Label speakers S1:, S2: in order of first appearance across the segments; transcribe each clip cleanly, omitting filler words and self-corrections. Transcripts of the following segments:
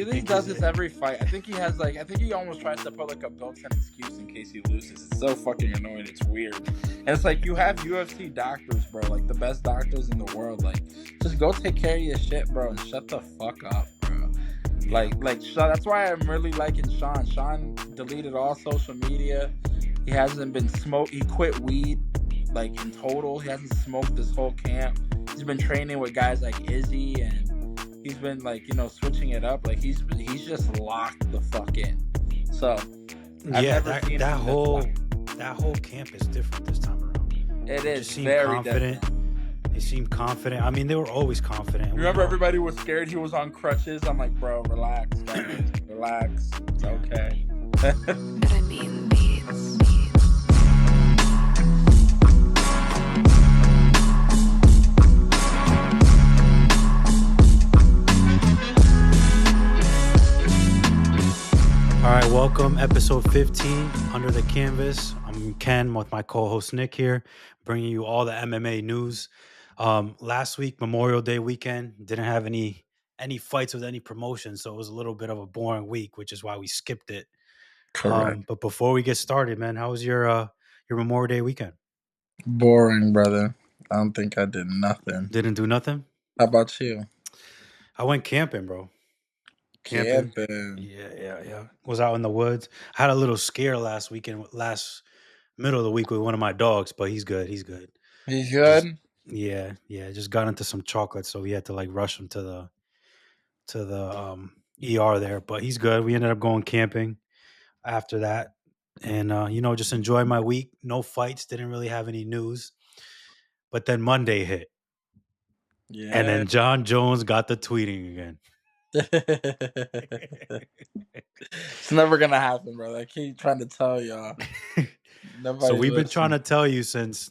S1: He does this every fight. I think he has I think he almost tries to put a built-in excuse in case he loses. It's so fucking annoying. It's weird. And it's you have UFC doctors, bro, the best doctors in the world. Just go take care of your shit, bro, and shut the fuck up, bro. Sean, that's why I'm really liking Sean. Sean deleted all social media. He hasn't been He quit weed, in total. He hasn't smoked this whole camp. He's been training with guys like Izzy, and he's been switching it up. He's just locked the fuck in. So
S2: that whole camp is different this time around.
S1: It is very
S2: confident.
S1: Different.
S2: They seem confident. I mean, they were always confident.
S1: Remember, everybody was scared he was on crutches. I'm like, bro, relax, guys. Relax. It's okay.
S2: All right, welcome. Episode 15, Under the Canvas. I'm Ken with my co-host Nick here, bringing you all the MMA news. Last week, Memorial Day weekend, didn't have any fights with any promotion, so it was a little bit of a boring week, which is why we skipped it.
S1: Correct.
S2: But before we get started, man, how was your Memorial Day weekend?
S1: Boring, brother. I don't think I did nothing.
S2: Didn't do nothing?
S1: How about you?
S2: I went camping, bro.
S1: Camping.
S2: Yeah. Was out in the woods. I had a little scare last middle of the week with one of my dogs, but he's good.
S1: He's good?
S2: Just got into some chocolate, so we had to rush him to the ER there, but he's good. We ended up going camping after that, and just enjoy my week. No fights, didn't really have any news. But then Monday hit. Yeah. And then Jon Jones got the tweeting again.
S1: It's never gonna happen, bro. I keep trying to tell y'all.
S2: So we've been trying to tell you since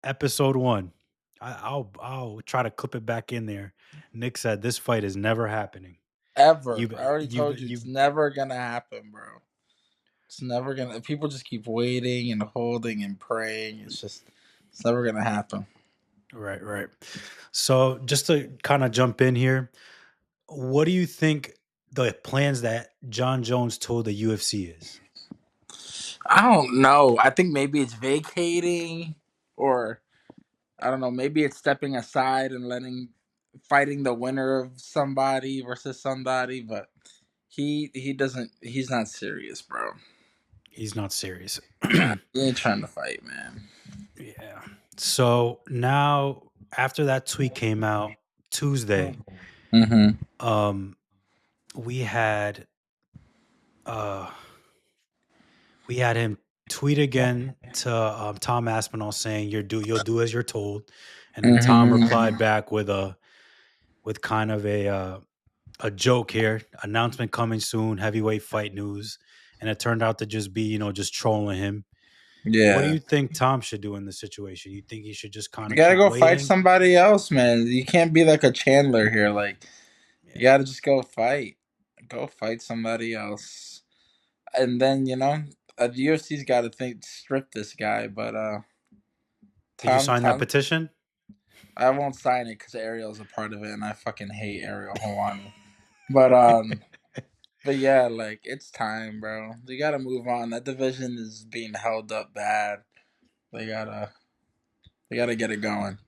S2: episode 1. I'll try to clip it back in there. Nick said this fight is never happening.
S1: Ever. I already told you it's never gonna happen, bro. It's never gonna. People just keep waiting and holding and praying. It's never gonna happen.
S2: Right. So just to kind of jump in here, what do you think the plans that Jon Jones told the UFC is?
S1: I don't know. I think maybe it's vacating, or I don't know. Maybe it's stepping aside and fighting the winner of somebody versus somebody. But he doesn't. He's not serious, bro.
S2: He's not serious.
S1: Nah, he ain't trying to fight, man.
S2: Yeah. So now, after that tweet came out Tuesday, we had him tweet again to Tom Aspinall saying you'll do as you're told, and then Tom replied back with kind of a joke here: announcement coming soon, heavyweight fight news, and it turned out to just be just trolling him. Yeah. What do you think Tom should do in this situation? You think he should just kind of
S1: gotta go fight somebody else, man. You can't be like a Chandler here. You gotta just go fight. Go fight somebody else. And then, the UFC's got to strip this guy, but
S2: did you sign that petition?
S1: I won't sign it because Ariel's a part of it, and I fucking hate Ariel Helwani. But but yeah, it's time, bro. You gotta move on. That division is being held up bad. They gotta get it going.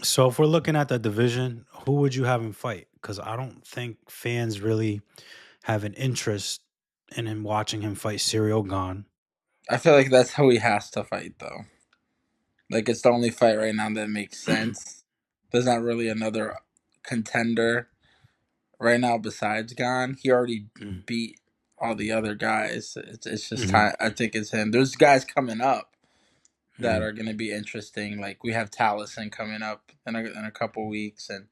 S2: So if we're looking at the division, who would you have him fight? Because I don't think fans really have an interest in him watching him fight Ciryl Gane.
S1: I feel like that's how he has to fight, though. It's the only fight right now that makes sense. There's not really another contender right now besides Gane. He already beat all the other guys. It's just time. I think it's him. There's guys coming up that are going to be interesting. We have Taliesin coming up in a couple weeks and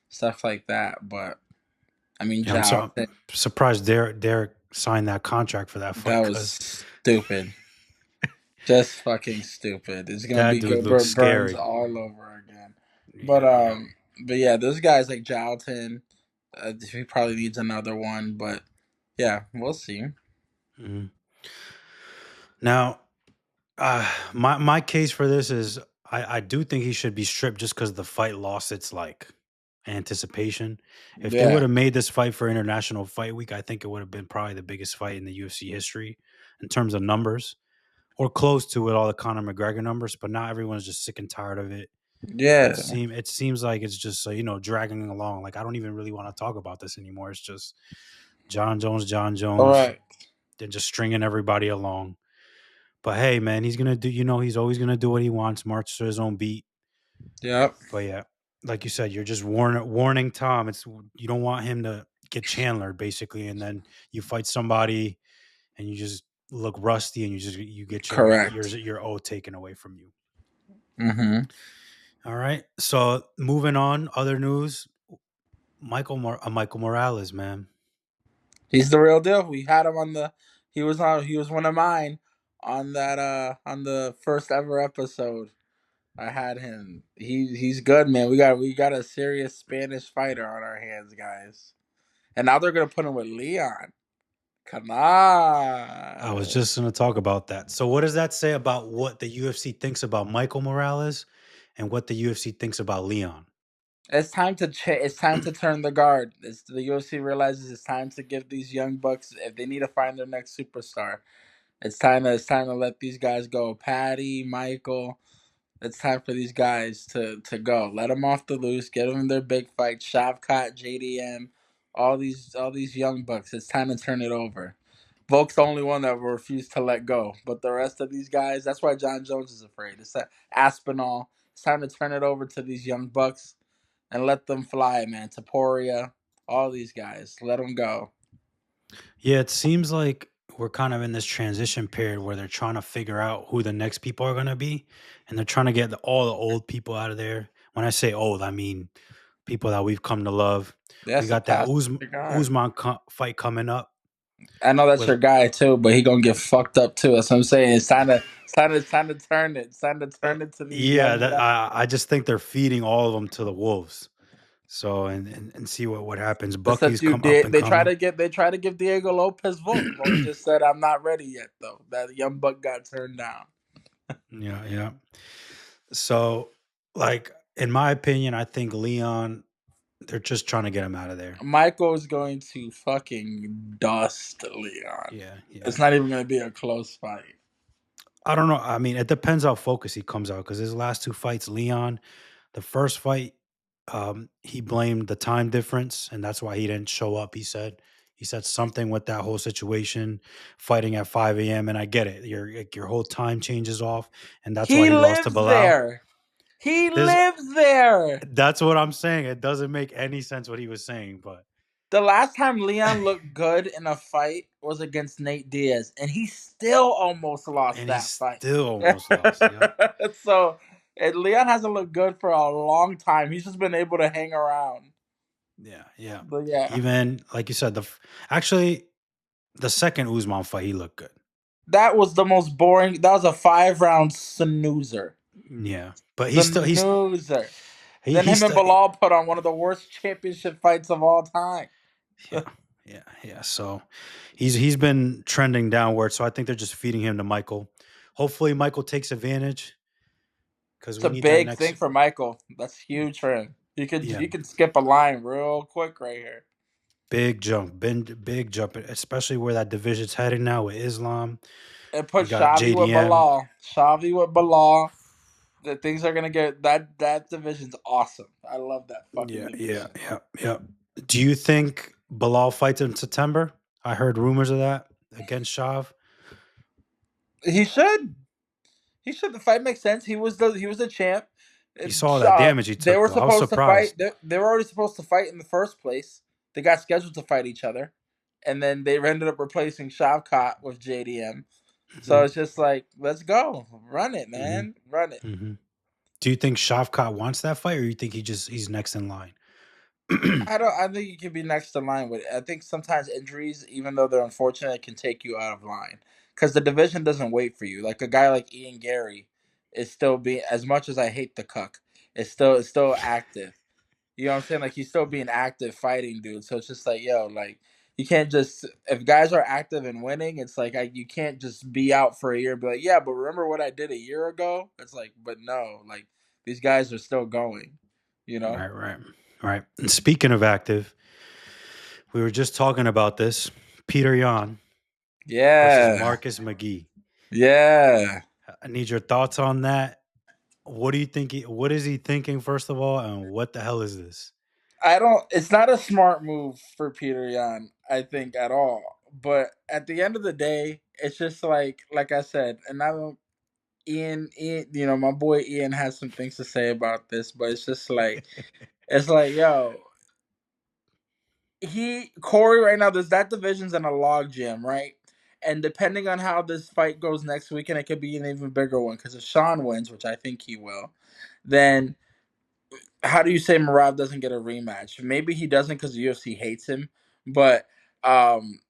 S1: stuff like that. But I mean,
S2: I'm surprised Derek signed that contract for that fight.
S1: That was stupid. Just fucking stupid. It's gonna be Gilbert Burns all over again. But yeah, those guys like Jalton, he probably needs another one. But yeah, we'll see.
S2: Now, my case for this is I do think he should be stripped just because the fight lost its anticipation. If they would
S1: Yeah.
S2: have made this fight for International Fight Week, I think it would have been probably the biggest fight in the UFC history in terms of numbers, or close to it, all the Conor McGregor numbers. But now everyone's just sick and tired of it.
S1: Yeah.
S2: It seems like it's just dragging along. Like I don't even really want to talk about this anymore. It's just Jon
S1: All
S2: Jones,
S1: right.
S2: then just stringing everybody along. But hey, man, he's gonna do. He's always gonna do what he wants, march to his own beat.
S1: Yep.
S2: But yeah, like you said, you're just warning Tom. It's you don't want him to get Chandler basically, and then you fight somebody and you just look rusty, and you get
S1: Correct.
S2: your O taken away from you.
S1: Mm-hmm.
S2: All right. So moving on, other news: Michael Morales, man.
S1: He's the real deal. We had him on the. He was on. He was one of mine on that. On the first ever episode. I had him. He's good, man. We got a serious Spanish fighter on our hands, guys. And now they're gonna put him with Leon. Come
S2: I was
S1: on.
S2: just going to talk about that. So, what does that say about what the UFC thinks about Michael Morales and what the UFC thinks about Leon?
S1: It's time to it's time to turn the guard. The UFC realizes it's time to give these young bucks, if they need to find their next superstar. It's time to let these guys go. Patty, Michael. It's time for these guys to go. Let them off the loose. Get them their big fight. Shavkat, JDM, all these young bucks. It's time to turn it over. Volk's the only one that will refuse to let go. But the rest of these guys, that's why Jon Jones is afraid. It's that Aspinall. It's time to turn it over to these young bucks and let them fly, man. Taporia, all these guys. Let them go.
S2: Yeah, it seems like we're kind of in this transition period where they're trying to figure out who the next people are going to be. And they're trying to get all the old people out of there. When I say old, I mean people that we've come to love. We
S1: That's the
S2: got that
S1: past. God.
S2: Usman fight coming up
S1: I know that's
S2: with.
S1: your guy too, but he gonna get fucked up too. That's what I'm saying. It's time to turn it. It's time to turn it to these
S2: Yeah,
S1: young
S2: that,
S1: bucks.
S2: I just think they're feeding all of them to the wolves. So and see what happens.
S1: It's that
S2: Buckley's
S1: dude.
S2: come up and coming.
S1: They try to give Diego Lopez Volk. Volk just said, "I'm not ready yet." Though that young buck got turned down.
S2: Yeah, yeah. So, like in my opinion, I think Leon. They're just trying to get him out of there.
S1: Michael is going to fucking dust Leon.
S2: Yeah, yeah.
S1: It's not even going to be a close fight.
S2: I don't know. I mean, it depends how focused he comes out because his last two fights, Leon, the first fight, he blamed the time difference, and that's why he didn't show up. He said something with that whole situation, fighting at 5 a.m. And I get it. Your whole time changes off, and that's why
S1: He
S2: he lost to
S1: lives
S2: Bilal.
S1: there. He
S2: This
S1: lives there.
S2: That's what I'm saying. It doesn't make any sense what he was saying, but
S1: The last time Leon looked good in a fight was against Nate Diaz, and he still almost lost
S2: and he
S1: that fight.
S2: still almost lost. Yep.
S1: So, Leon hasn't looked good for a long time. He's just been able to hang around.
S2: Yeah, yeah.
S1: But yeah,
S2: Even like you said, actually the second Usman fight, he looked good.
S1: that was the most boring. That was a 5 round snoozer.
S2: Yeah, but
S1: Snoozer. Then
S2: he's
S1: him and
S2: still
S1: Bilal put on one of the worst championship fights of all time.
S2: yeah, yeah, yeah. So he's been trending downward. So I think they're just feeding him to Michael. Hopefully, Michael takes advantage because
S1: It's
S2: we
S1: a
S2: need that
S1: big
S2: next.
S1: thing for Michael. That's huge for him. You could
S2: Yeah,
S1: you can skip a line real quick right here.
S2: big jump, especially where that division's heading now with Islam.
S1: And put
S2: You got
S1: Shavi with
S2: JDM.
S1: Bilal. Shavi with Bilal. The things are gonna get that division's awesome. I love that fucking
S2: Yeah, yeah,
S1: division.
S2: yeah, yeah. Do you think Bilal fights in September? I heard rumors of that against Shav.
S1: He should. He should. The fight makes sense. He was the champ.
S2: You saw that damage he
S1: They
S2: took,
S1: were
S2: though. I was
S1: supposed to fight.
S2: surprised.
S1: They were already supposed to fight in the first place. They got scheduled to fight each other, and then they ended up replacing Shavkat with JDM. So
S2: Hmm.
S1: it's just like, let's go, run it,
S2: Hmm.
S1: man, run it.
S2: Hmm. Do you think Shavkat wants that fight, or you think he's next in line?
S1: I don't. I think you can be next in line with it. I think sometimes injuries, even though they're unfortunate, can take you out of line because the division doesn't wait for you. Like a guy like Ian Gary is still being, as much as I hate the cuck, is still active. You know what I'm saying? Like he's still being active fighting, dude. So it's just like, yo, like you can't just, if guys are active and winning, it's like you can't just be out for a year and be like, yeah, but remember what I did a year ago? It's like, but no, like these guys are still going. You know.
S2: Right, right, All right. And speaking of active, we were just talking about this. Petr Yan versus
S1: Yeah,
S2: Marcus McGee.
S1: yeah.
S2: I need your thoughts on that. What do you think? What is he thinking, first of all, and what the hell is this?
S1: I don't. It's not a smart move for Petr Yan, I think, at all. But at the end of the day, it's just like I said, and I don't. Ian, my boy Ian has some things to say about this, but it's just it's like, yo, Corey right now. There's that division's in a log jam, right? And depending on how this fight goes next weekend, it could be an even bigger one. Because if Sean wins, which I think he will, then how do you say Merab doesn't get a rematch? Maybe he doesn't because the UFC hates him, but um,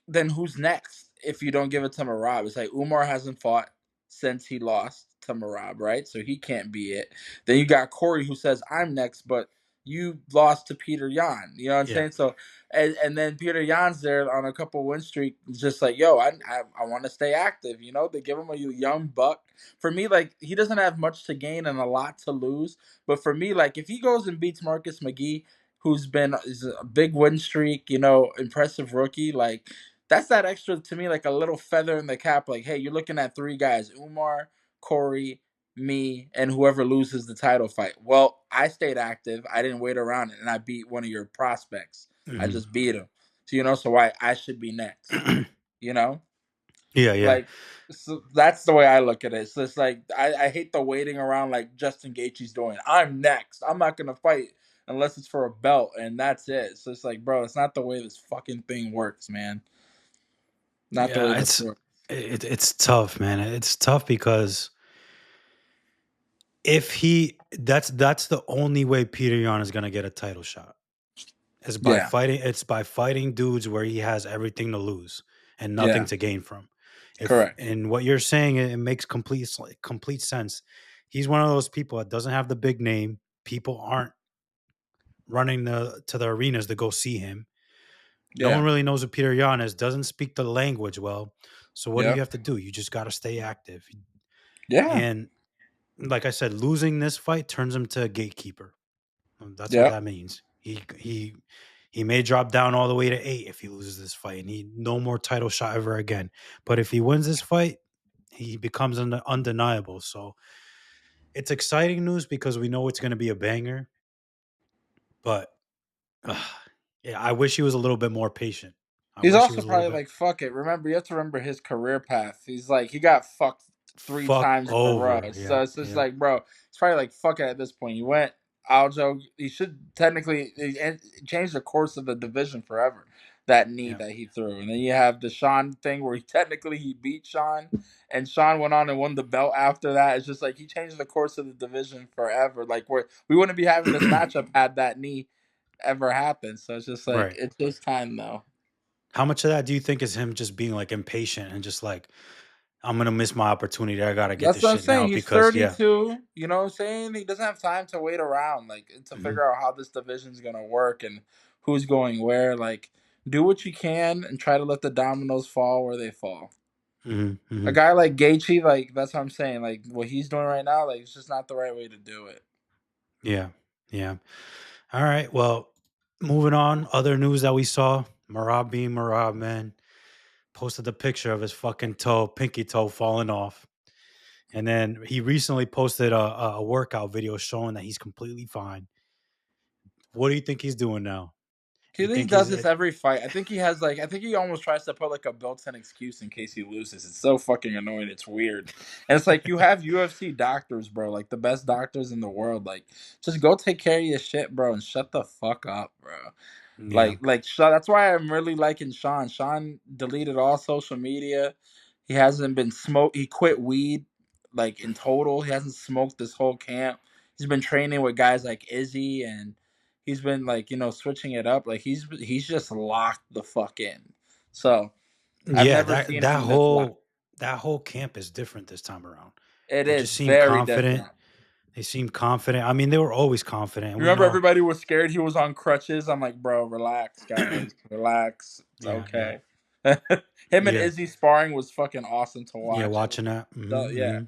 S1: then who's next if you don't give it to Marab? It's like Umar hasn't fought since he lost to Marab, right? So he can't be it. Then you got Corey who says, I'm next, but you lost to Petr Yan. You know what I'm
S2: Yeah.
S1: saying? So, and then Petr Yan's there on a couple win streak, just like, yo, I want to stay active. They give him a young buck. For me, like, he doesn't have much to gain and a lot to lose. But for me, like, if he goes and beats Marcus McGee, is a big win streak, impressive rookie, like, that's that extra to me, like a little feather in the cap. Like, hey, you're looking at three guys: Umar, Corey, me, and whoever loses the title fight. Well, I stayed active. I didn't wait around, and I beat one of your prospects. I
S2: Mhm.
S1: just beat him. So why I should be next? You know,
S2: Yeah, yeah.
S1: like so that's the way I look at it. So it's like I hate the waiting around like Justin Gaethje's doing. I'm next. I'm not gonna fight unless it's for a belt, and that's it. So it's like, bro, it's not the way this fucking thing works, man. Not the way
S2: Yeah,
S1: this works.
S2: it's tough, man. It's tough because if he that's the only way Petr Yan is gonna get a title shot. Is by
S1: Yeah,
S2: fighting it's by fighting dudes where he has everything to lose and nothing
S1: yeah,
S2: to gain from. If
S1: correct.
S2: and what you're saying, it makes complete sense. He's one of those people that doesn't have the big name. People aren't running to the arenas to go see him. No one
S1: Yeah,
S2: really knows who Petr Yan is, doesn't speak the language well. So what do you
S1: yep,
S2: have to do? You just got to stay active.
S1: yeah,
S2: And like I said, losing this fight turns him to a gatekeeper. That's what
S1: yep.
S2: that means. He may drop down all the way to 8 if he loses this fight, and he no more title shot ever again. But if he wins this fight, he becomes undeniable. So it's exciting news because we know it's going to be a banger. But yeah, I wish he was a little bit more patient. I
S1: He's
S2: wish he
S1: also
S2: was a little
S1: probably
S2: bit
S1: like, fuck it. Remember, you have to remember his career path. He's like, he got fucked three
S2: fucked
S1: times in a row.
S2: over.
S1: So
S2: Yeah,
S1: it's just
S2: yeah,
S1: like, bro, it's probably like, fuck it at this point. He went Aljo. He should technically change the course of the division forever. That knee
S2: yeah.
S1: that he threw. And then you have the Sean thing where he beat Sean, and Sean went on and won the belt after that. It's just like he changed the course of the division forever. Like, we wouldn't be having this matchup had that knee ever happened. So it's just like,
S2: Right.
S1: it's just time though.
S2: How much of that do you think is him just being like impatient and just like, I'm gonna miss my opportunity. I gotta get
S1: That's
S2: this
S1: what I'm
S2: shit now
S1: saying. He's
S2: because yeah.
S1: 32. You know what I'm saying? He doesn't have time to wait around, like, to
S2: Hmm.
S1: figure out how this division's gonna work and who's going where. Like, do what you can and try to let the dominoes fall where they fall.
S2: Hmm.
S1: A
S2: Hmm.
S1: guy like Gaethje, like, that's what I'm saying. Like, what he's doing right now, like, it's just not the right way to do it.
S2: Yeah. Yeah. All right. Well, moving on. Other news that we saw: Marab being Marab, man, posted the picture of his fucking toe, pinky toe, falling off. And then he recently posted a workout video showing that he's completely fine. What do you think he's doing now? You
S1: He
S2: think he's
S1: does this every fight. I think he almost tries to put like a built-in excuse in case he loses. It's so fucking annoying. It's weird. And it's like you have UFC doctors, bro, like the best doctors in the world. Like, just go take care of your shit, bro, and shut the fuck up, bro.
S2: yeah.
S1: That's why I'm really liking Sean. Sean deleted all social media. He hasn't been smoke. He quit weed, like, in total. He hasn't smoked this whole camp. He's been training with guys like Izzy, and he's been, like, switching it up. Like, he's just locked the fuck in. So I've
S2: Yeah,
S1: never
S2: that
S1: seen
S2: that
S1: him this locked.
S2: whole that whole camp is different this time around.
S1: It
S2: They
S1: is
S2: just seem
S1: very
S2: confident.
S1: different.
S2: They seem confident. I mean, they were always confident, and we
S1: Remember,
S2: know.
S1: everybody was scared he was on crutches. I'm like, bro, relax, guys, relax. It's
S2: Yeah, yeah,
S1: okay. Him and
S2: yeah,
S1: Izzy sparring was fucking awesome to
S2: yeah.
S1: watch.
S2: Watching that.
S1: So, yeah,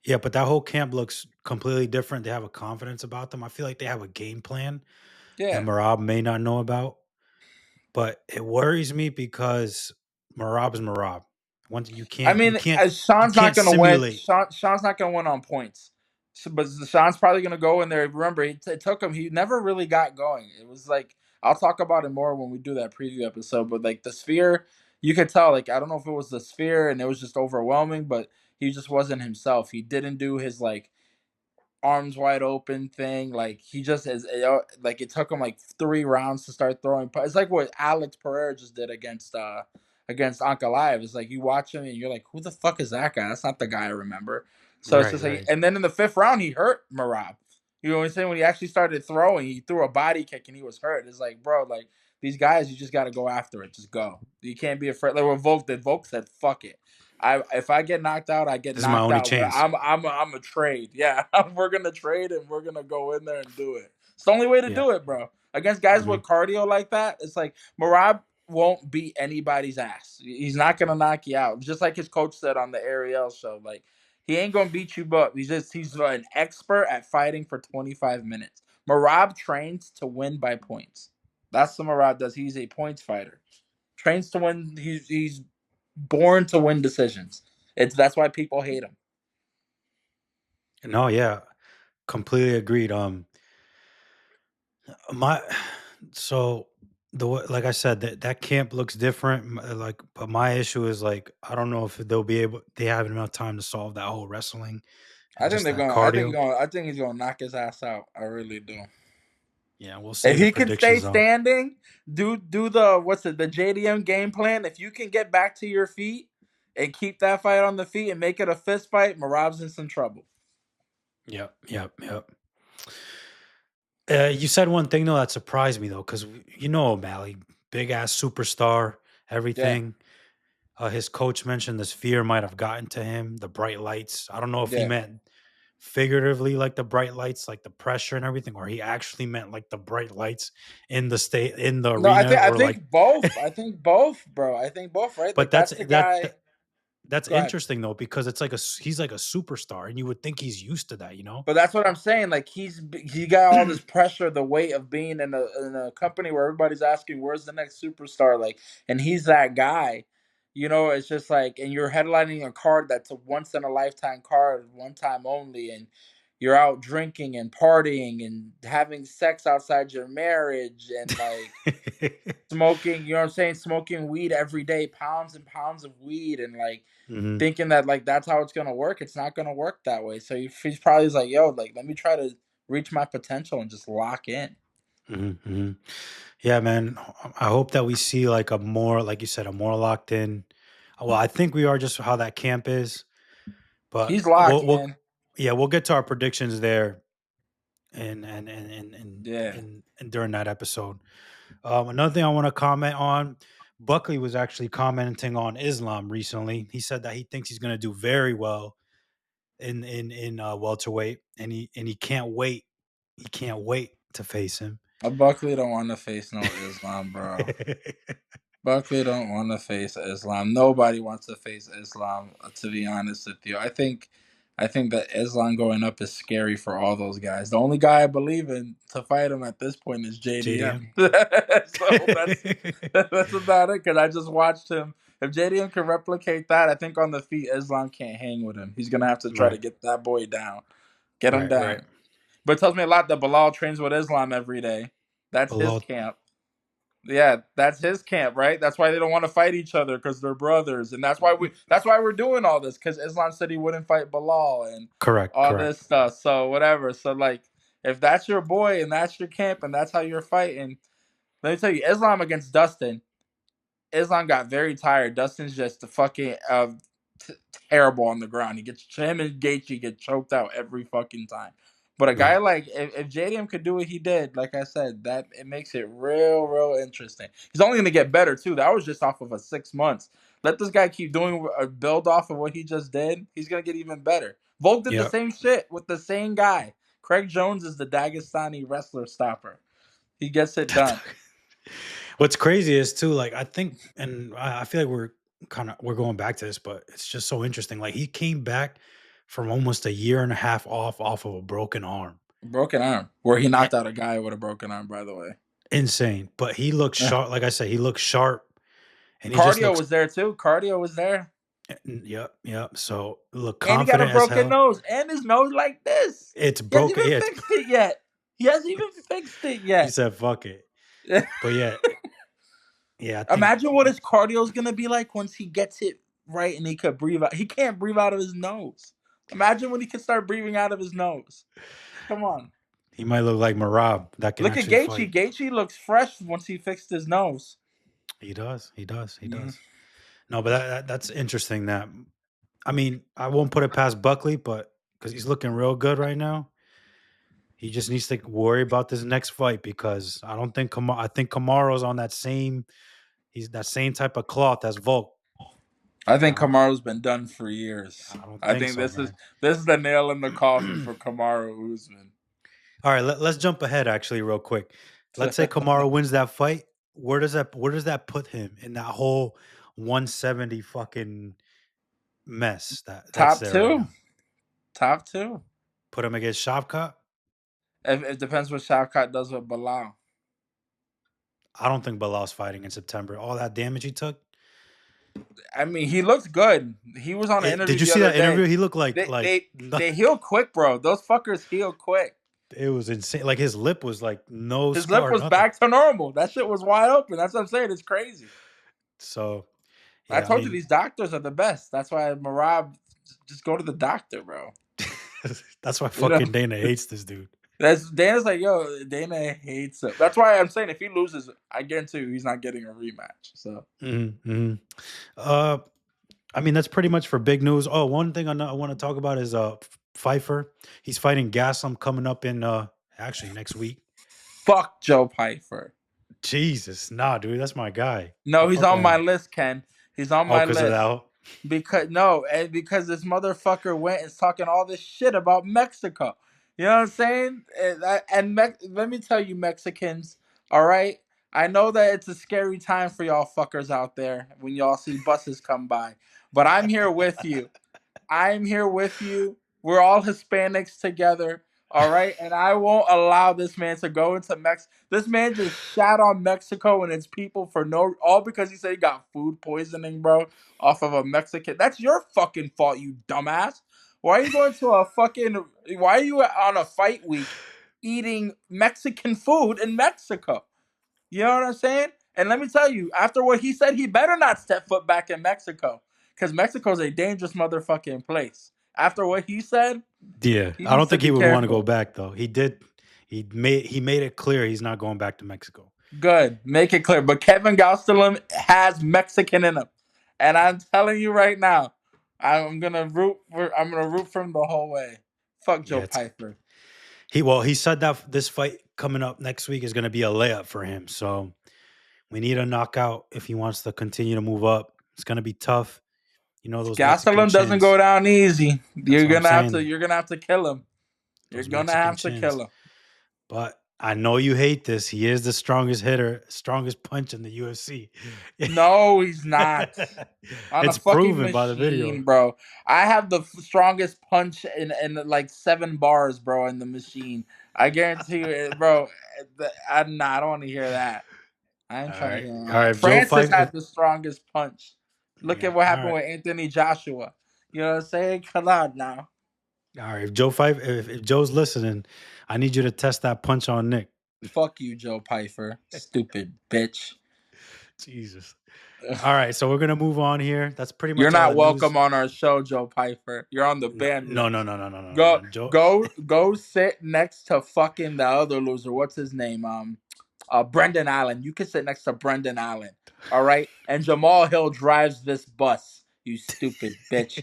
S2: Yeah, but that whole camp looks completely different. They have a confidence about them. I feel like they have a game plan.
S1: Yeah.
S2: and Merab may not know about. But it worries me because Marab is Marab. Once you
S1: I
S2: can't, you
S1: mean,
S2: can't, you
S1: Sean's not
S2: can't
S1: gonna win.
S2: simulate.
S1: Sean's not gonna win on points. So, but Sean's probably gonna go in there. Remember, it took him. He never really got going. It was like I'll talk about it more when we do that preview episode. But like the sphere, you could tell. Like I don't know if it was the sphere and it was just overwhelming, but he just wasn't himself. He didn't do his like arms wide open thing. Like he just is like it took him like 3 rounds to start throwing. It's like what Alex Pereira just did against Ankalaev. It's like you watch him and you're like, who the fuck is that guy? That's not the guy I remember. So it's
S2: Right,
S1: just like,
S2: right.
S1: and then in the 5th round he hurt Marab. You know what I'm saying? When he actually started throwing, he threw a body kick and he was hurt. It's like, bro, like these guys, you just got to go after it. Just go. You can't be afraid. Like what Volk did. Volk said, "Fuck it." If I get knocked out, I get
S2: This is my
S1: knocked
S2: only
S1: out. But
S2: chance.
S1: I'm a trade. Yeah, we're gonna trade and we're gonna go in there and do it. It's the only way to
S2: Yeah.
S1: do it, bro. Against guys
S2: Hmm.
S1: with cardio like that, it's like Marab won't beat anybody's ass. He's not gonna knock you out. Just like his coach said on the Ariel show, like he ain't gonna beat you up. He's an expert at fighting for 25 minutes. Marab trains to win by points. That's what Marab does. He's a points fighter. Trains to win. He's born to win decisions. That's why people hate him.
S2: No, yeah, completely agreed. My so like I said, that camp looks different. Like, but my issue is like I don't know if they'll be able. They have enough time to solve that whole wrestling
S1: I
S2: and
S1: think
S2: just
S1: they're
S2: that
S1: going. I think
S2: cardio.
S1: going. I think he's going to knock his ass out. I really do.
S2: Yeah, we'll
S1: If
S2: save the
S1: he can stay
S2: predictions though.
S1: standing, do the the JDM game plan. If you can get back to your feet and keep that fight on the feet and make it a fist fight, Marab's in some trouble.
S2: Yep, yep, yep. You said one thing though that surprised me though, because O'Malley, big ass superstar,
S1: Yeah,
S2: everything. His coach mentioned this fear might have gotten to him, the bright lights. I don't know if he
S1: yeah.
S2: meant figuratively like the bright lights, like the pressure and everything, or he actually meant like the bright lights in the state in the
S1: No,
S2: arena,
S1: I
S2: or like.
S1: think both. I think both, bro. I think both. Right?
S2: But
S1: Like that's the guy.
S2: that's
S1: Go ahead.
S2: interesting though because it's like he's like a superstar, and you would think he's used to that, you know.
S1: But that's what I'm saying. Like he got all this pressure, the weight of being in a company where everybody's asking, "Where's the next superstar?" Like, and he's that guy. You know, it's just like, and you're headlining a card that's a once in a lifetime card, one time only, and you're out drinking and partying and having sex outside your marriage and like smoking. You know what I'm saying? Smoking weed every day, pounds and pounds of weed, and like
S2: Hmm.
S1: thinking that like that's how it's gonna work. It's not gonna work that way. So he's probably like, yo, like let me try to reach my potential and just lock in.
S2: Hmm. Hmm. Yeah, man. I hope that we see like a more, like you said, a more locked in. Well, I think we are just how that camp is, but
S1: He's locked, man.
S2: yeah, we'll get to our predictions there and
S1: Yeah.
S2: and during that episode. Another thing I want to comment on, Buckley was actually commenting on Islam recently. He said that he thinks he's going to do very well in welterweight, and he can't wait. He can't wait to face him.
S1: Buckley don't want to face no Islam, bro. Buckley don't want to face Islam. Nobody wants to face Islam. To be honest with you, I think that Islam going up is scary for all those guys. The only guy I believe in to fight him at this point is
S2: JDM.
S1: JDM. So that's about it. Because I just watched him. If JDM can replicate that, I think on the feet Islam can't hang with him. He's gonna have to try to
S2: Right,
S1: get that boy down. Get him
S2: right, right.
S1: down. But it tells me a lot that Bilal trains with Islam every day. That's his
S2: Below,
S1: camp. Yeah, that's his camp, right? That's why they don't want to fight each other because they're brothers, and that's why we're doing all this because Islam said he wouldn't fight Bilal and
S2: correct,
S1: all
S2: correct.
S1: this stuff. So whatever. So like, if that's your boy and that's your camp and that's how you're fighting, let me tell you, Islam against Dustin. Islam got very tired. Dustin's just fucking t- terrible on the ground. He gets him and Gaethje get choked out every fucking time. But a guy
S2: Right.
S1: like if JDM could do what he did, like I said, that it makes it real interesting. He's only gonna get better too. That was just off of a 6 months. Let this guy keep doing a build off of what he just did. He's gonna get even better. Volk did the
S2: Yep.
S1: same shit with the same guy. Craig Jones is the Dagestani wrestler stopper. He gets it done.
S2: What's crazy is too, like I think, and I feel like we're going back to this, but it's just so interesting. Like he came back from almost a year and a half off of a broken arm.
S1: Broken arm. Where he
S2: Eh,
S1: knocked out a guy with a broken arm, by the way.
S2: insane. But he looks sharp. Like I said, he looks sharp, and he just
S1: Cardio
S2: looks.
S1: was there too. Cardio was there.
S2: Yep. So look
S1: And he got a
S2: confident as
S1: broken
S2: hell.
S1: nose. And his nose like this.
S2: It's
S1: He hasn't
S2: broken.
S1: even
S2: Yeah,
S1: fixed it yet. He hasn't even fixed it
S2: he
S1: yet.
S2: said, "Fuck it." But yeah. I think
S1: Imagine what his cardio is gonna be like once he gets it right and he could breathe out. He can't breathe out of his nose. Imagine when he can start breathing out of his nose. Come on.
S2: he might look like Marab that can
S1: Look at
S2: actually
S1: Gaethje.
S2: fight.
S1: Gaethje looks fresh once he fixed his nose.
S2: He does. He does. He
S1: Mhm.
S2: does. No, but that's interesting. That I mean, I won't put it past Buckley, but because he's looking real good right now, he just needs to worry about this next fight because I don't think I think Kamaru's on that same. He's that same type of cloth as Volk.
S1: I think
S2: I don't.
S1: Kamaru's been done for years.
S2: I don't
S1: I
S2: think
S1: think
S2: so,
S1: this is the nail in the coffin
S2: man.
S1: for Kamaru Usman.
S2: All right, let's jump ahead actually real quick. Let's say Kamaru wins that fight. Where does that put him in that whole 170 fucking mess that's
S1: Top
S2: there right
S1: two.
S2: now?
S1: Top two.
S2: Put him against Shavkat?
S1: It depends what Shavkat does with Bilal.
S2: I don't think Bilal's fighting in September. All that damage he took.
S1: I mean, he looks good. He was on an interview
S2: Did you
S1: the
S2: see
S1: other
S2: that
S1: day.
S2: interview? He looked like
S1: They they
S2: no-
S1: they heal quick, bro. Those fuckers heal quick.
S2: it was insane. Like his lip was like no
S1: His lip
S2: scar,
S1: was
S2: nothing.
S1: back to normal. That shit was wide open. That's what I'm saying. It's crazy.
S2: So
S1: I
S2: yeah, I
S1: told you
S2: mean
S1: these doctors are the best. That's why Marab just go to the doctor, bro.
S2: that's why
S1: You know,
S2: fucking Dana hates this dude.
S1: that's Dana's like, yo, Dana hates him. That's why I'm saying if he loses, I guarantee you he's not getting a rematch. So
S2: Mm-hmm. Uh, I mean that's pretty much for big news. Oh, one thing I want to talk about is Pfeiffer. He's fighting Gaslam coming up in actually next week.
S1: fuck Joe Pfeiffer.
S2: Jesus, nah, dude, that's my guy.
S1: No,
S2: Don't
S1: he's
S2: fuck
S1: on
S2: with
S1: my
S2: him.
S1: list, Ken. He's on
S2: Oh,
S1: my
S2: because of
S1: list.
S2: that.
S1: Because this motherfucker went and talking all this shit about Mexico. You know what I'm saying? Let me tell you, Mexicans. All right, I know that it's a scary time for y'all fuckers out there when y'all see buses come by, but I'm here with you. I'm here with you. We're all Hispanics together. All right. And I won't allow this man to go into Mexico. This man just shat on Mexico and its people for all because he said he got food poisoning, bro, off of a Mexican. That's your fucking fault, you dumbass. Why are you going to why are you on a fight week eating Mexican food in Mexico? You know what I'm saying? And let me tell you, after what he said, he better not step foot back in Mexico. Because Mexico's a dangerous motherfucking place. After what he said,
S2: Yeah,
S1: he
S2: I
S1: needs
S2: don't
S1: to
S2: think
S1: be
S2: he would want to go
S1: careful.
S2: back though. He did. He made it clear he's not going back to Mexico.
S1: Good. Make it clear. But Kevin Gastelum has Mexican in him. And I'm telling you right now, I'm gonna root for him the whole way. Fuck Joe
S2: Yeah,
S1: Pfeiffer.
S2: he said that this fight coming up next week is going to be a layup for him. So we need a knockout if he wants to continue to move up. It's going to be tough. You know those Mexican
S1: Gastelum doesn't go
S2: chins.
S1: down easy.
S2: That's what I'm saying.
S1: You're gonna have to kill him. You're
S2: Those
S1: gonna
S2: Mexican
S1: have to
S2: chins.
S1: kill him.
S2: But I know you hate this. He is the strongest hitter, strongest punch in the UFC.
S1: No, he's not. On a
S2: It's
S1: fucking
S2: proven by the
S1: machine,
S2: video.
S1: bro. I have the strongest punch in like 7 bars, bro, in the machine. I guarantee you, bro. I don't want to hear that. I ain't
S2: All
S1: trying to
S2: right,
S1: hear
S2: all right.
S1: that.
S2: If Joe
S1: Francis
S2: fight,
S1: had the strongest punch. Look
S2: yeah,
S1: at what
S2: all
S1: happened
S2: right,
S1: with Anthony Joshua. You know what I'm saying? Come on now.
S2: all right. If Joe fight, if Joe's listening, I need you to test that punch on Nick.
S1: Fuck you, Joe Pfeiffer. Stupid bitch.
S2: Jesus. All right, so we're gonna move on here. That's pretty
S1: You're
S2: much all
S1: not
S2: the news.
S1: welcome on our show, Joe Pfeiffer. You're on the
S2: No,
S1: ban
S2: no, no,
S1: list.
S2: no, no, no, no,
S1: Go
S2: no. Joe.
S1: go sit next to fucking the other loser. What's his name? Brendan Allen. You can sit next to Brendan Allen. All right? And Jamal Hill drives this bus. You stupid bitch.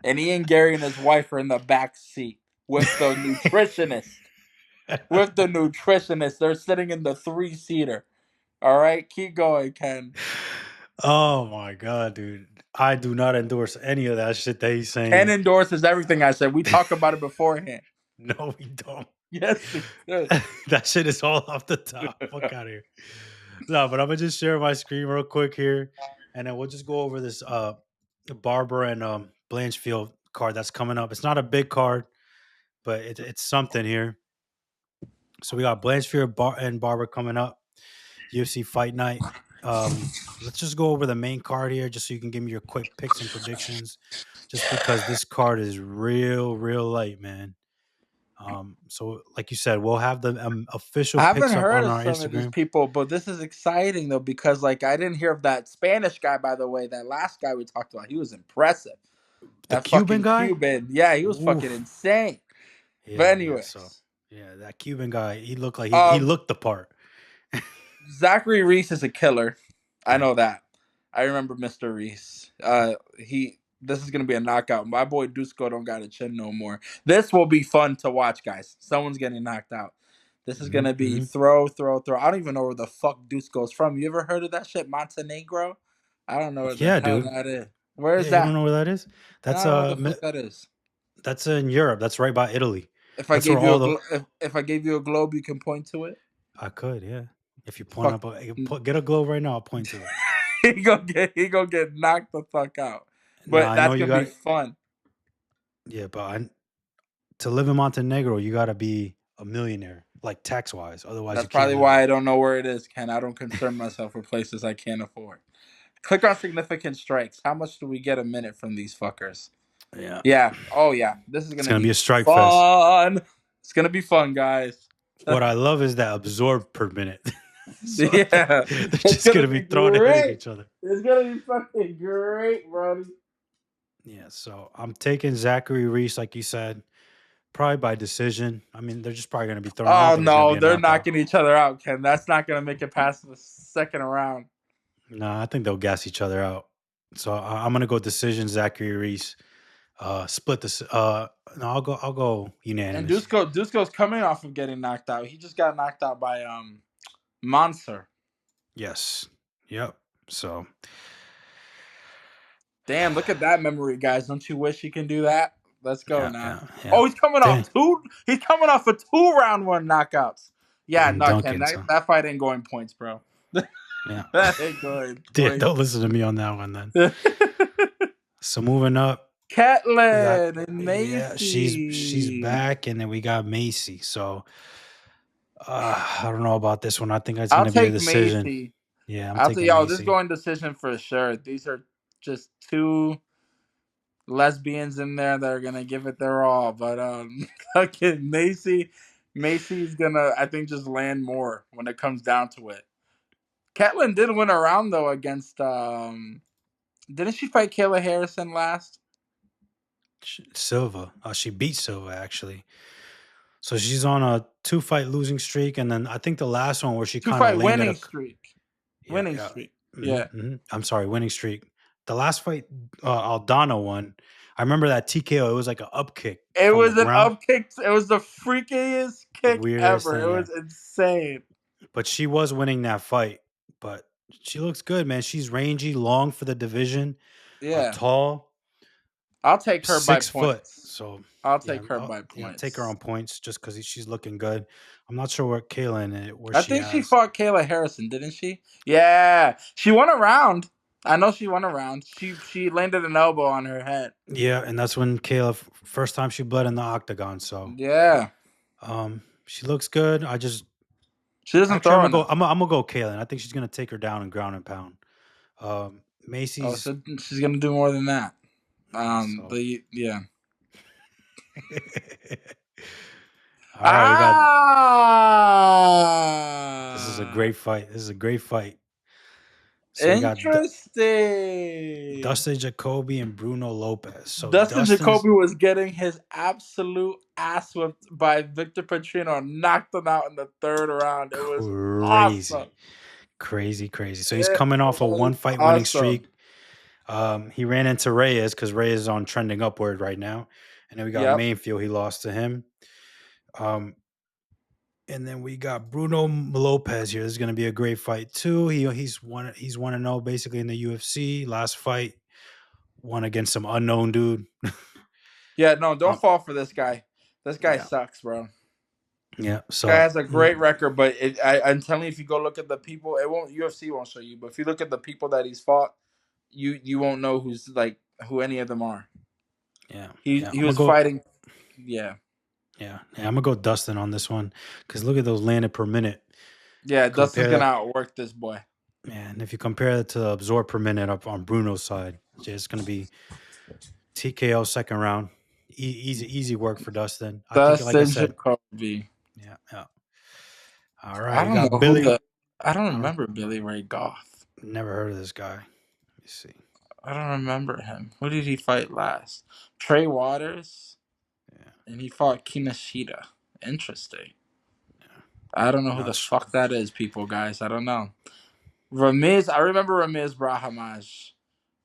S1: And Ian Gary and his wife are in the back seat with the nutritionist. With the nutritionist. They're sitting in the 3-seater. All right? Keep going, Ken.
S2: Oh my god, dude! I do not endorse any of that shit that he's
S1: Ken
S2: saying.
S1: endorses everything I said. We talked about it beforehand.
S2: No, we don't.
S1: Yes, we did.
S2: That shit is all off the top. Fuck out of here. No, but I'm gonna just share my screen real quick here, and then we'll just go over this Barber and Blanchfield card that's coming up. It's not a big card, but it's something here. So we got Blanchfield and Barber coming up. UFC Fight Night. Let's just go over the main card here, just so you can give me your quick picks and predictions. Just because this card is real light, man. So like you said, we'll have the official
S1: I haven't
S2: picks up
S1: heard
S2: on
S1: of
S2: our
S1: some of these
S2: Instagram.
S1: people, but this is exciting though because like I didn't hear of that Spanish guy. By the way, that last guy we talked about, he was impressive.
S2: The
S1: That
S2: Cuban
S1: fucking
S2: guy,
S1: Cuban, yeah, he was fucking
S2: oof,
S1: insane. But
S2: yeah. So
S1: anyways,
S2: yeah, that Cuban guy, he looked like he
S1: um,
S2: looked the part.
S1: Zachary Reese is a killer. I
S2: Yeah.
S1: know that. I remember Mr. Reese. This is gonna be a knockout. My boy Dusko don't got a chin no more. This will be fun to watch, guys. Someone's getting knocked out. This is gonna be throw. I don't even know where the fuck Dusko's from. You ever heard of that shit, Montenegro? I don't know where the
S2: Yeah,
S1: hell
S2: dude.
S1: that is. Where
S2: Yeah,
S1: is
S2: you don't
S1: that?
S2: know where that is?
S1: I
S2: That's
S1: don't know what the fuck that is.
S2: that's in Europe. That's right by Italy.
S1: If I
S2: That's where
S1: gave you
S2: all
S1: a
S2: the
S1: if I gave you a globe, you can point to it.
S2: I could, yeah. If you point
S1: Fuck.
S2: up, get a globe right now. I'll point to it.
S1: He gonna get knocked the fuck out.
S2: Nah,
S1: But
S2: I know
S1: that's
S2: you
S1: gonna be
S2: got.
S1: fun.
S2: Yeah, but to live in Montenegro, you got to be a millionaire, like tax wise. Otherwise,
S1: That's
S2: you can't
S1: probably
S2: live
S1: why I
S2: there.
S1: don't know where it is, Ken. I don't concern myself with places I can't afford. Click on significant strikes. How much do we get a minute from these fuckers?
S2: Yeah,
S1: Yeah. Oh yeah. This is
S2: it's
S1: gonna
S2: gonna be
S1: be
S2: a strike fest.
S1: fun. It's gonna be fun, guys.
S2: What I love is that absorb per minute. So
S1: Yeah.
S2: they're
S1: It's
S2: just
S1: gonna
S2: gonna be
S1: be
S2: thrown and hitting
S1: great.
S2: each other.
S1: It's gonna be fucking great, bro.
S2: Yeah, so I'm taking Zachary Reese, like you said, probably by decision. I mean, they're just probably gonna be thrown. I don't
S1: Oh
S2: think it's gonna
S1: no,
S2: be a
S1: they're
S2: knockout.
S1: knocking each other out, Ken. That's not gonna make it past the second round.
S2: Nah, I think they'll gas each other out. So I'm gonna go decision Zachary Reese. Split this. No, I'll go
S1: And
S2: unanimous.
S1: Dusko's coming off of getting knocked out. He just got knocked out by Monster.
S2: Yes. Yep. So
S1: Damn, look at that memory, guys. Don't you wish you can do that? Let's go now.
S2: yeah.
S1: Oh, he's coming
S2: Dang.
S1: off two. He's coming off of 2-round-1 knockouts. Yeah,
S2: I'm
S1: no, Ken.
S2: dunking.
S1: That fight ain't going points, bro.
S2: Yeah.
S1: That ain't going
S2: Yeah.
S1: points.
S2: Don't listen to me on that one then. So moving up, we got
S1: Catlin and
S2: she's
S1: Macy.
S2: back, and then we got Macy. So I don't know about this one. I think it's
S1: I'll
S2: gonna be a
S1: take
S2: decision.
S1: Macy.
S2: Yeah, I'm
S1: I'll take
S2: taking
S1: y'all. This is
S2: Macy.
S1: going decision for sure. These are just two lesbians in there that are gonna give it their all. But fucking Macy's gonna I think just land more when it comes down to it. Catlin did win a round though against didn't she fight Kayla Harrison last?
S2: Silva. She beat Silva actually. So she's on a 2-fight losing streak, and then I think the last one where she
S1: Two
S2: kind of
S1: fight
S2: landed
S1: winning
S2: a
S1: streak.
S2: yeah
S1: Winning
S2: yeah.
S1: streak. Yeah.
S2: I'm sorry, winning streak. The last fight Aldana won. I remember that TKO. It was like an up kick
S1: It
S2: from the
S1: was an
S2: ground.
S1: up kick. It was the freakiest kick
S2: Weirdest
S1: ever. It
S2: thing, yeah.
S1: was insane.
S2: But she was winning that fight. But she looks good, man. She's rangy, long for the division,
S1: Yeah.
S2: tall,
S1: I'll take her by
S2: 6 foot.
S1: points.
S2: So
S1: I'll
S2: yeah,
S1: take her by points.
S2: take her on points just because she's looking good. I'm not sure where Kaylin where
S1: I
S2: she
S1: think she
S2: has.
S1: fought Kayla Harrison, didn't she? Yeah, she won a round. I know she won a round. She landed an elbow on her head.
S2: Yeah, and that's when Kayla first time she bled in the octagon. So
S1: Yeah,
S2: she looks good.
S1: she doesn't
S2: Actually,
S1: throw enough.
S2: I'm gonna go Kaylin. I think she's gonna take her down in ground and pound.
S1: Oh,
S2: Macy's.
S1: so she's gonna do more than that.
S2: Yeah, so.
S1: Yeah.
S2: All right, we got. This is a
S1: Ah,
S2: great fight. So we got
S1: interesting.
S2: Dustin Jacoby and Bruno Lopez. So
S1: Dustin
S2: Dustin's
S1: Jacoby was getting his absolute ass whipped by Victor Petrino, knocked him out in the third round. It was awesome.
S2: crazy. So he's
S1: It
S2: coming off a
S1: was
S2: 1-fight winning
S1: awesome.
S2: streak. He ran into Reyes because Reyes is on trending upward right now, and then we got
S1: Yep.
S2: Mainfield. He lost to him. And then we got Bruno Lopez here. This is going to be a great fight too. He's 1-0 basically in the UFC. Last fight won against some unknown dude.
S1: Yeah, no, don't fall for this guy. This guy
S2: Yeah.
S1: sucks, bro.
S2: Yeah, so
S1: Guy has a great record, but I'm telling you, if you go look at the people, it won't UFC won't show you. But if you look at the people that he's fought, you won't know who any of them are.
S2: Yeah,
S1: He was fighting. Yeah.
S2: Yeah, I'm gonna go Dustin on this one because look at those landed per minute.
S1: Yeah, Dustin's
S2: Compare
S1: gonna
S2: that,
S1: outwork this boy.
S2: man. If you compare that to the absorb per minute up on Bruno's side, it's gonna be TKO second round. Easy work for Dustin. I think, like I
S1: Dustin
S2: said,
S1: Jacoby.
S2: yeah, yeah. All right,
S1: I
S2: you
S1: don't
S2: got
S1: know who
S2: Billy.
S1: the. I don't
S2: I don't
S1: remember Billy Ray Goff.
S2: never heard of this guy. Let me see.
S1: I don't remember him. Who did he fight last? Trey Waters,
S2: Yeah,
S1: and he fought Kinoshita. Interesting. I don't know who
S2: not
S1: the
S2: sh-
S1: fuck that is, people, guys. I don't know. Ramiz, I remember Ramiz Brahamaj.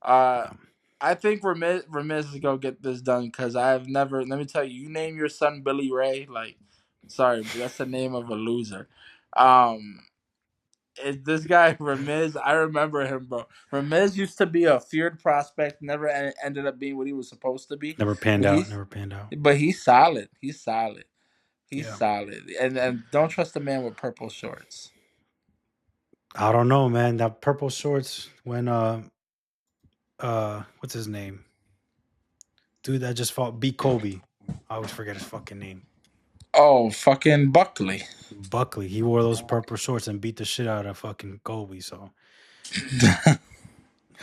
S1: Uh,
S2: yeah.
S1: I think Ramiz is gonna get this done because I've never. Let me tell you, you name your son Billy Ray. Like, sorry, but that's the name of a loser. Um, this guy Ramiz, I remember him, bro. Ramiz used to be a feared prospect, never ended up being what he was supposed to be.
S2: Never panned
S1: But
S2: out.
S1: he's
S2: Never panned out.
S1: but he's solid. He's solid. He's
S2: Yeah.
S1: solid. And don't trust a man with purple shorts.
S2: I don't know, man. That purple shorts when what's his name? Dude that just fought beat Kobe. I always forget his fucking name.
S1: Oh, fucking Buckley.
S2: Buckley. He wore those purple shorts and beat the shit out of fucking Kobe. So all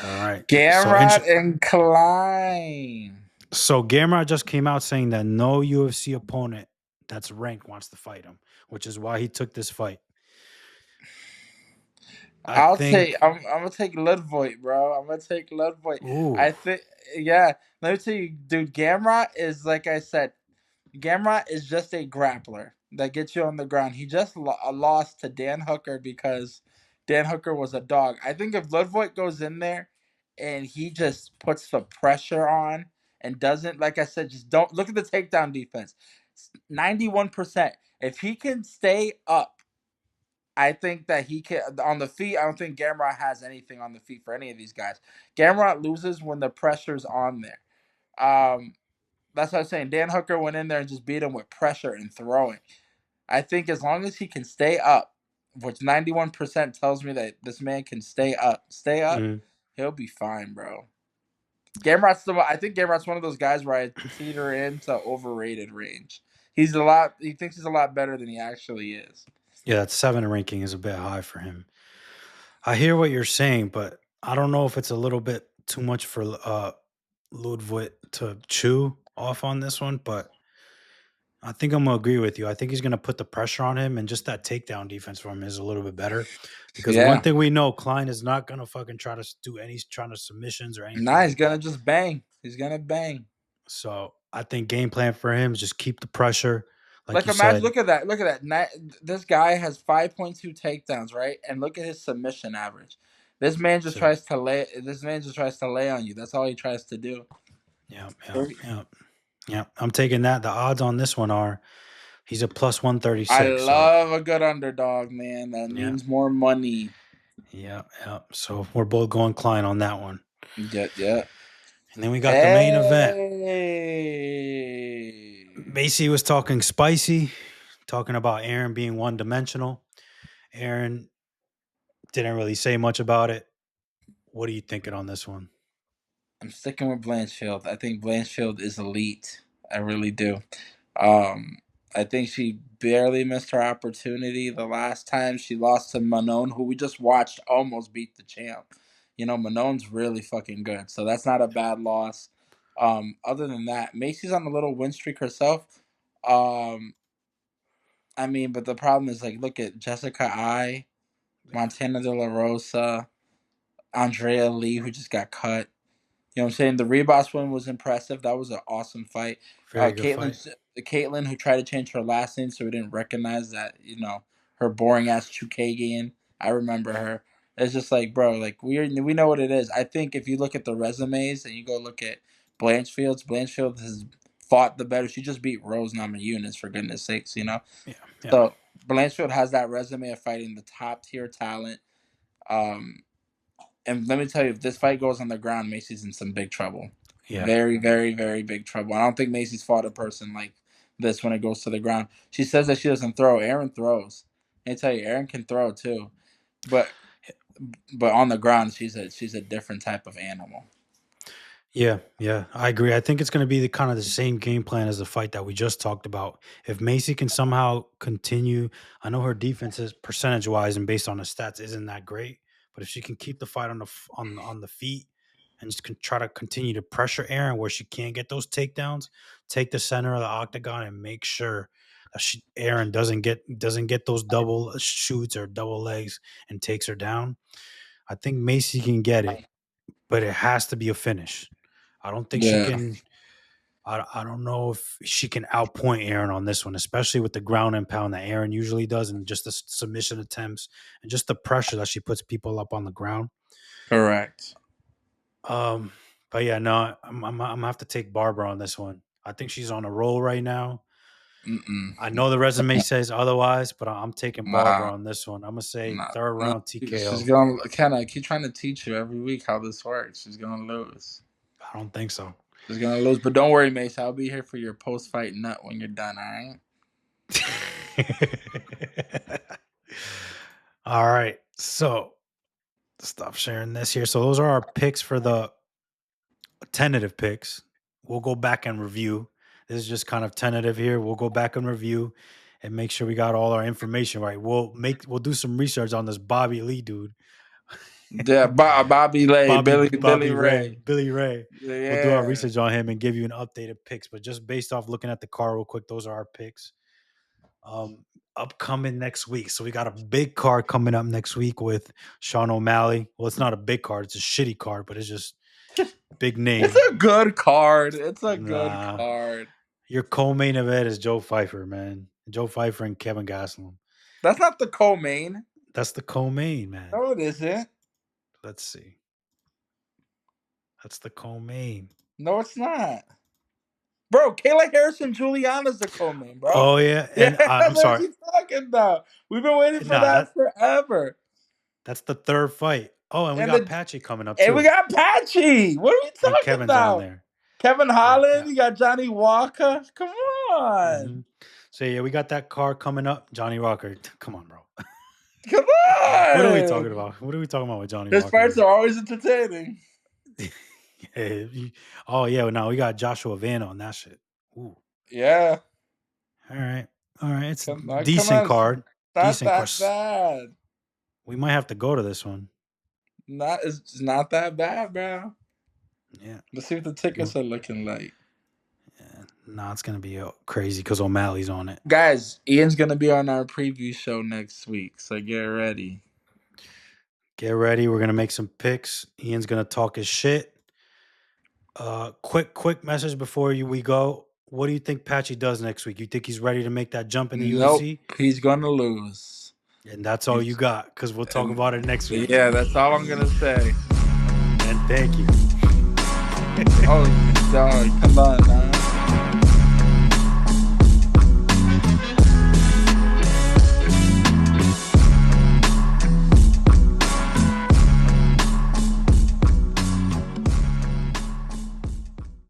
S2: right.
S1: Gamrot and Klein.
S2: So Gamrot just came out saying that no UFC opponent that's ranked wants to fight him, which is why he took this fight. I
S1: I'll take.
S2: think.
S1: I'm gonna take Ludvoit, bro. I'm gonna take Ludvoit.
S2: Ooh,
S1: I think. Yeah. Let me tell you, dude. Gamrot is like I said. Gamrot is just a grappler that gets you on the ground. He just lost to Dan Hooker because Dan Hooker was a dog. I think if Ludvoit goes in there and he just puts the pressure on and doesn't, like I said, just don't look at the takedown defense. 91%. If he can stay up, I think that he can on the feet. I don't think Gamrot has anything on the feet for any of these guys. Gamrot loses when the pressure's on there. That's what I'm saying. Dan Hooker went in there and just beat him with pressure and throwing. I think as long as he can stay up, which 91% tells me that this man can stay up,
S2: mm,
S1: he'll be fine, bro. I think Gamrot's one of those guys where I teeter into overrated range. He thinks he's a lot better than he actually is.
S2: yeah, that 7 ranking is a bit high for him. I hear what you're saying, but I don't know if it's a little bit too much for Ludwig to chew off on this one. But I think I'm gonna agree with you. I think he's gonna put the pressure on him, and just that takedown defense for him is a little bit better. Because one
S1: Yeah.
S2: thing we know, Klein is not gonna fucking try to do any trying to submissions or anything
S1: Nah, he's
S2: like
S1: gonna
S2: that.
S1: just bang. He's gonna bang.
S2: So I think game plan for him is just keep the pressure, like
S1: Like
S2: you
S1: imagine,
S2: said.
S1: look at that. Look at that. This guy has 5.2 takedowns, right? And look at his submission average. This man just
S2: So
S1: tries to lay. This man just tries to lay on you. That's all he tries to do.
S2: yeah, yeah, yeah, yeah. I'm taking that. The odds on this one are he's a plus
S1: I
S2: 136. So
S1: love a good underdog, man. That
S2: yeah,
S1: means more money.
S2: yeah, yeah. So we're both going Klein on that one.
S1: Yeah, yeah.
S2: And then we got the main event.
S1: Hey.
S2: Macy was talking spicy, talking about Erin being one dimensional. Erin didn't really say much about it. What are you thinking on this one?
S1: I'm sticking with Blanchfield. I think Blanchfield is elite. I really do. Um, I think she barely missed her opportunity the last time she lost to Manon, who we just watched almost beat the champ. You know, Manon's really fucking good, so that's not a bad loss. Other than that, Macy's on a little win streak herself. Um, I mean, but the problem is like, look at Jessica I, Montana De La Rosa, Andrea Lee, who just got cut. You know what I'm saying? The Rebos win was impressive. That was an awesome fight.
S2: Very good fight.
S1: Caitlyn, who tried to change her last name so we didn't recognize that, her boring ass Chukagian. I remember her. It's just like, bro, like we know what it is. I think if you look at the resumes and you go look at Blanchfield has fought the better. She just beat Rose Namajunas for goodness sakes.
S2: Yeah, yeah,
S1: So Blanchfield has that resume of fighting the top tier talent. Um, and let me tell you, if this fight goes on the ground, Macy's in some big trouble.
S2: yeah.
S1: Very, very, very big trouble. I don't think Macy's fought a person like this when it goes to the ground. She says that she doesn't throw. Erin throws. I tell you, Erin can throw too, but on the ground, she's a different type of animal.
S2: Yeah, I agree. I think it's going to be the kind of the same game plan as the fight that we just talked about. If Macy can somehow continue, I know her defense is percentage wise and based on the stats isn't that great, but if she can keep the fight on on the feet and just try to continue to pressure Erin where she can't get those takedowns, take the center of the octagon and make sure that Erin doesn't get those double shoots or double legs and takes her down. I think Macy can get it, but it has to be a finish. I don't think she
S1: Yeah,
S2: can. I don't know if she can outpoint Erin on this one, especially with the ground and pound that Erin usually does, and just the submission attempts and just the pressure that she puts people up on the ground.
S1: correct.
S2: Um, but yeah, no, I'm gonna have to take Barber on this one. I think she's on a roll right now.
S1: Mm-mm.
S2: I know the resume says otherwise, but I'm taking Barber
S1: Nah,
S2: on this one. I'm gonna say
S1: nah,
S2: third
S1: nah.
S2: round
S1: She's
S2: TKO.
S1: gonna kind of keep trying to teach you every week how this works. She's gonna lose.
S2: I don't think so.
S1: She's gonna lose, but don't worry, Mace. I'll be here for your post-fight nut when you're done. All right.
S2: All right. So stop sharing this here. So those are our picks for the tentative picks. We'll go back and review. This is just kind of tentative here. We'll go back and review and make sure we got all our information right. We'll do some research on this Bobby Lee dude.
S1: Yeah, Bobby Lay, Billy Ray.
S2: Billy Ray. We'll do our
S1: Yeah.
S2: research on him and give you an updated picks. But just based off looking at the card real quick, those are our picks. Upcoming next week. So we got a big card coming up next week with Sean O'Malley. Well, it's not a big card, it's a shitty card, but it's just big name.
S1: It's a good card. It's a good
S2: Nah.
S1: card.
S2: Your co-main event is Joe Pfeiffer, man. Joe Pfeiffer and Kevin Gastelum.
S1: That's not the co-main.
S2: That's the co-main, man.
S1: No, it isn't.
S2: Let's see. That's the co-main.
S1: No, it's not. Bro, Kayla Harrison Juliana's the co-main, bro.
S2: Oh yeah, and I'm
S1: What
S2: sorry.
S1: are you talking about? We've been waiting for that forever.
S2: That's the third fight. Oh, and we
S1: And
S2: got
S1: the-
S2: Patchy coming up too.
S1: And we got Patchy. What are we talking
S2: And Kevin's
S1: about?
S2: on there.
S1: Kevin Holland,
S2: Yeah.
S1: you got Johnny Walker. Come on.
S2: Mhm. So yeah, we got that card coming up. Johnny Walker. Come on, bro.
S1: Come on.
S2: What are we talking about? What are we talking about with Johnny
S1: His
S2: Walker?
S1: fights are always entertaining.
S2: Oh yeah, no, we got Joshua Van on that shit. Ooh.
S1: Yeah.
S2: All right. It's
S1: Come
S2: a decent card.
S1: Not
S2: Decent
S1: that
S2: card.
S1: bad.
S2: We might have to go to this one.
S1: It's not that bad, bro.
S2: Yeah.
S1: Let's see what the tickets are looking like.
S2: Yeah. No, it's gonna be crazy because O'Malley's on it.
S1: Guys, Ian's gonna be on our preview show next week, so get ready.
S2: Get ready. We're gonna make some picks. Ian's gonna talk his shit. Quick message before we go. What do you think Patchy does next week? You think he's ready to make that jump in the UFC?
S1: He's gonna lose.
S2: And that's all you got, because we'll talk about it next week.
S1: Yeah, that's all I'm gonna say.
S2: And thank you.
S1: Oh, dog, come on.